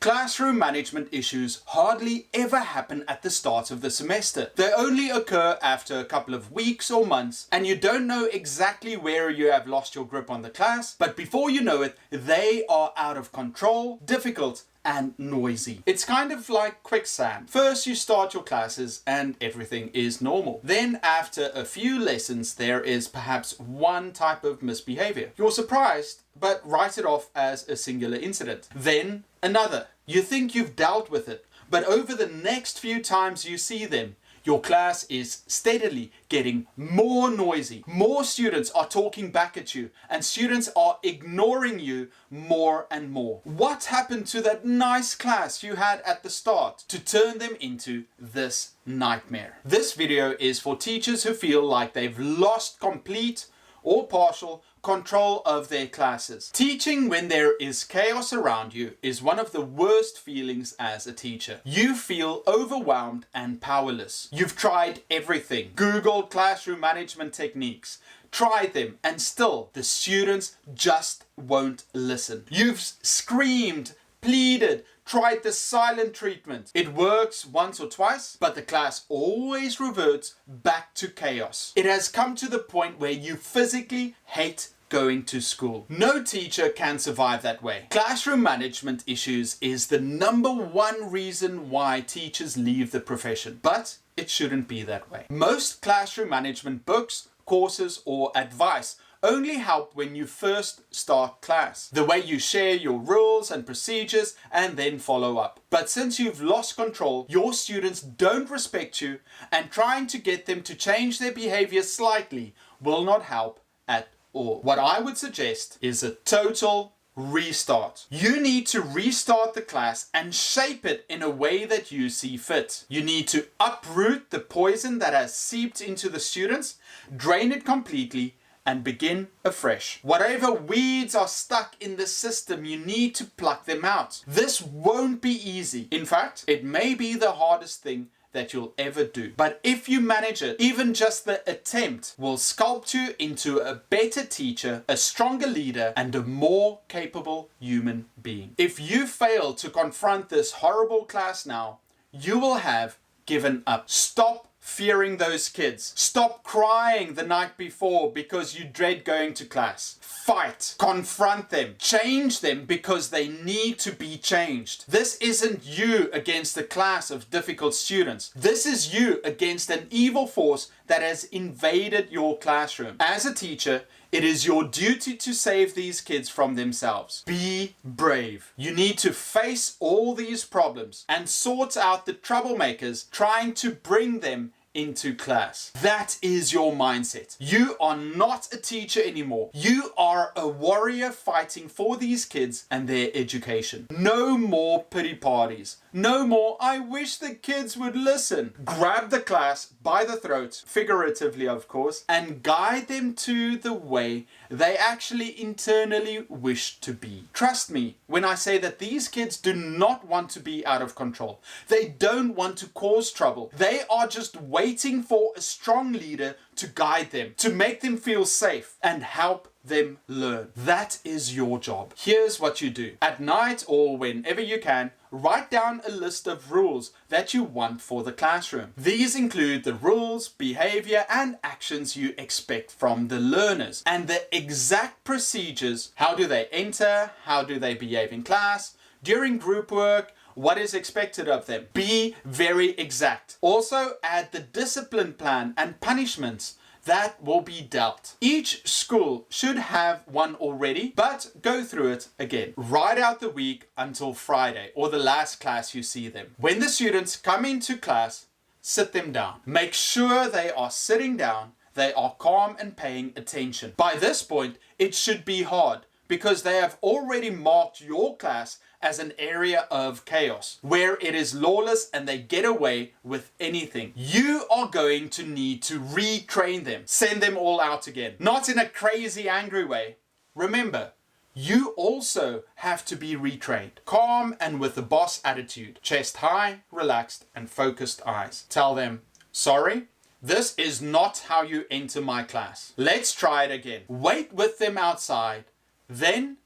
Classroom management issues hardly ever happen at the start of the semester. They only occur after a couple of weeks or months, and you don't know exactly where you have lost your grip on the class, but before you know it, they are out of control, difficult, and noisy. It's kind of like quicksand. First you start your classes and everything is normal. Then after a few lessons there is perhaps one type of misbehavior. You're surprised but write it off as a singular incident. Then another. You think you've dealt with it, but over the next few times you see them, your class is steadily getting more noisy. More students are talking back at you and students are ignoring you more and more. What happened to that nice class you had at the start to turn them into this nightmare? This video is for teachers who feel like they've lost complete or partial control of their classes. Teaching when there is chaos around you is one of the worst feelings as a teacher. You feel overwhelmed and powerless. You've tried everything. Googled classroom management techniques, tried them, and still the students just won't listen. You've screamed, pleaded, tried the silent treatment. It works once or twice, but the class always reverts back to chaos. It has come to the point where you physically hate going to school. No teacher can survive that way. Classroom management issues is the #1 reason why teachers leave the profession, but it shouldn't be that way. Most classroom management books, courses, or advice only help when you first start class. The way you share your rules and procedures and then follow up. But since you've lost control, your students don't respect you, and trying to get them to change their behavior slightly will not help at all. What I would suggest is a total restart. You need to restart the class and shape it in a way that you see fit. You need to uproot the poison that has seeped into the students, drain it completely, and begin afresh. Whatever weeds are stuck in the system, you need to pluck them out. This won't be easy. In fact, it may be the hardest thing that you'll ever do. But if you manage it, even just the attempt will sculpt you into a better teacher, a stronger leader, and a more capable human being. If you fail to confront this horrible class now, you will have given up. Stop fearing those kids. Stop crying the night before because you dread going to class. Fight. Confront them. Change them because they need to be changed. This isn't you against a class of difficult students. This is you against an evil force that has invaded your classroom. As a teacher, it is your duty to save these kids from themselves. Be brave. You need to face all these problems and sort out the troublemakers trying to bring them into class. That is your mindset. You are not a teacher anymore. You are a warrior fighting for these kids and their education. No more pity parties. No more, I wish the kids would listen. Grab the class by the throat, figuratively of course, and guide them to the way they actually internally wish to be. Trust me when I say that these kids do not want to be out of control. They don't want to cause trouble. They are just waiting for a strong leader to guide them, to make them feel safe and help them learn. That is your job. Here's what you do. At night or whenever you can, write down a list of rules that you want for the classroom. These include the rules, behavior, and actions you expect from the learners, and the exact procedures. How do they enter? How do they behave in class? During group work? What is expected of them? Be very exact. Also add the discipline plan and punishments that will be dealt. Each school should have one already, but go through it again. Write out the week until Friday or the last class you see them. When the students come into class, sit them down. Make sure they are sitting down, they are calm and paying attention. By this point, it should be hard because they have already marked your class as an area of chaos, where it is lawless and they get away with anything. You are going to need to retrain them, send them all out again. Not in a crazy, angry way. Remember, you also have to be retrained. Calm and with a boss attitude. Chest high, relaxed, and focused eyes. Tell them, sorry, this is not how you enter my class. Let's try it again. Wait with them outside, then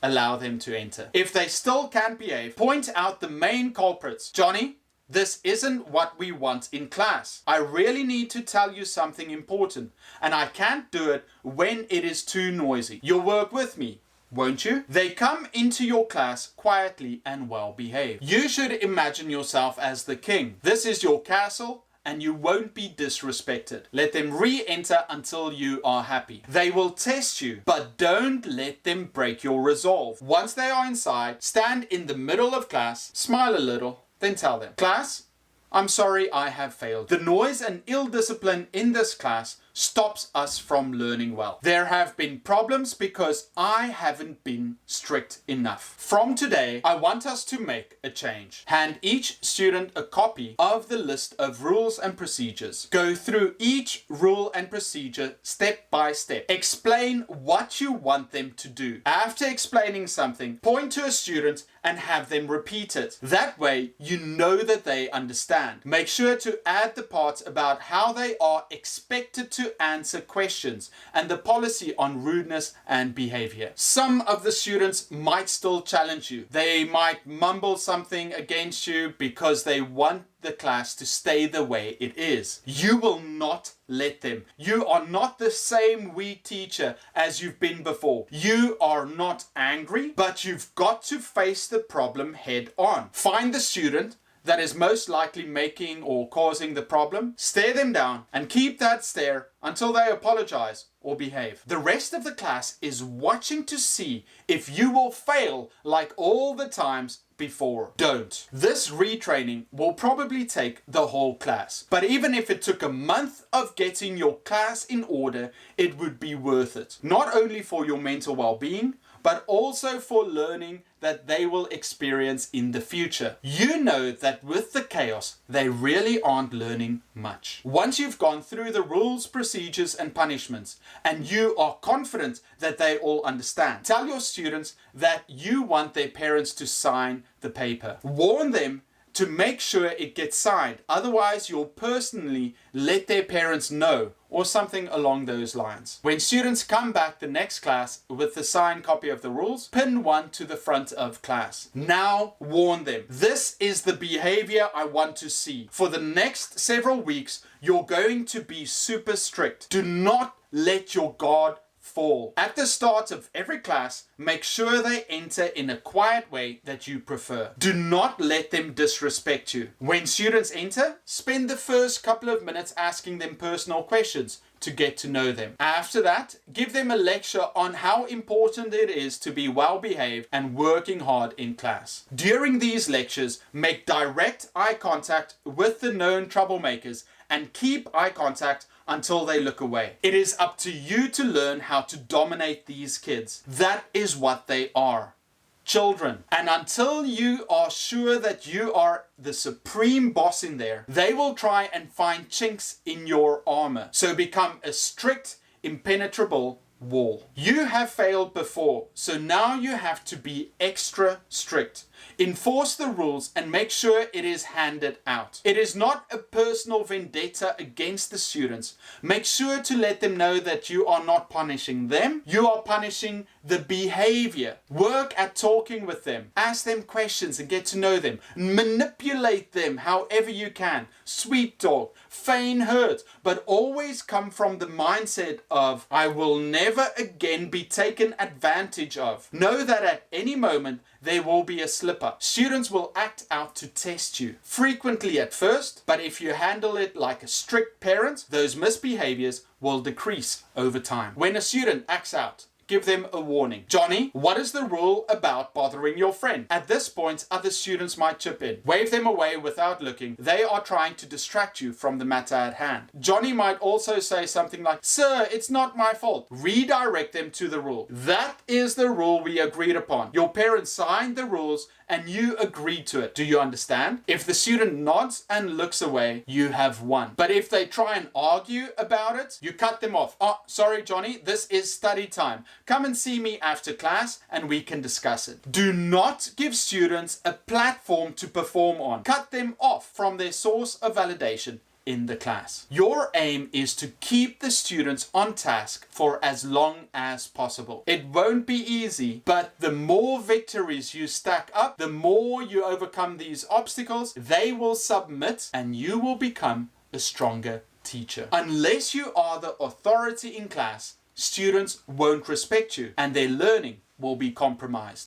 allow them to enter. If they still can't behave, point out the main culprits. Johnny, this isn't what we want in class. I really need to tell you something important, and I can't do it when it is too noisy. You'll work with me, won't you? They come into your class quietly and well behaved. You should imagine yourself as the king. This is your castle, and you won't be disrespected. Let them re-enter until you are happy. They will test you, but don't let them break your resolve. Once they are inside, stand in the middle of class, smile a little, then tell them, "Class, I'm sorry I have failed. The noise and ill discipline in this class stops us from learning well. There have been problems because I haven't been strict enough. From today, I want us to make a change." Hand each student a copy of the list of rules and procedures. Go through each rule and procedure step by step. Explain what you want them to do. After explaining something, point to a student and have them repeat it. That way, you know that they understand. Make sure to add the parts about how they are expected to answer questions and the policy on rudeness and behavior. Some of the students might still challenge you. They might mumble something against you because they want the class to stay the way it is. You will not let them. You are not the same weak teacher as you've been before. You are not angry, but you've got to face the problem head on. Find the student that is most likely making or causing the problem, stare them down, and keep that stare until they apologize or behave. The rest of the class is watching to see if you will fail like all the times before. Don't. This retraining will probably take the whole class. But even if it took a month of getting your class in order, it would be worth it. Not only for your mental well-being, but also for learning that they will experience in the future. You know that with the chaos, they really aren't learning much. Once you've gone through the rules, procedures, and punishments, and you are confident that they all understand, tell your students that you want their parents to sign the paper. Warn them to make sure it gets signed. Otherwise, you'll personally let their parents know, or something along those lines. When students come back the next class with the signed copy of the rules, pin one to the front of class. Now warn them. This is the behavior I want to see. For the next several weeks, you're going to be super strict. Do not let your guard fall. At the start of every class, make sure they enter in a quiet way that you prefer. Do not let them disrespect you. When students enter, spend the first couple of minutes asking them personal questions to get to know them. After that, give them a lecture on how important it is to be well behaved and working hard in class. During these lectures, make direct eye contact with the known troublemakers and keep eye contact until they look away. It is up to you to learn how to dominate these kids. That is what they are. Children. And until you are sure that you are the supreme boss in there, they will try and find chinks in your armor. So become a strict, impenetrable wall. You have failed before, so now you have to be extra strict. Enforce the rules and make sure it is handed out. It is not a personal vendetta against the students. Make sure to let them know that you are not punishing them. You are punishing the behavior. Work at talking with them. Ask them questions and get to know them. Manipulate them however you can. Sweet talk. Feign hurt. But always come from the mindset of, I will never again be taken advantage of. Know that at any moment there will be a slip-up. Students will act out to test you. Frequently at first, but if you handle it like a strict parent, those misbehaviors will decrease over time. When a student acts out, give them a warning. Johnny, what is the rule about bothering your friend? At this point, other students might chip in. Wave them away without looking. They are trying to distract you from the matter at hand. Johnny might also say something like, "Sir, it's not my fault." Redirect them to the rule. That is the rule we agreed upon. Your parents signed the rules and you agreed to it. Do you understand? If the student nods and looks away, you have won. But if they try and argue about it, you cut them off. "Oh, sorry, Johnny, this is study time. Come and see me after class and we can discuss it." Do not give students a platform to perform on. Cut them off from their source of validation in the class. Your aim is to keep the students on task for as long as possible. It won't be easy, but the more victories you stack up, the more you overcome these obstacles, they will submit and you will become a stronger teacher. Unless you are the authority in class, students won't respect you and their learning will be compromised.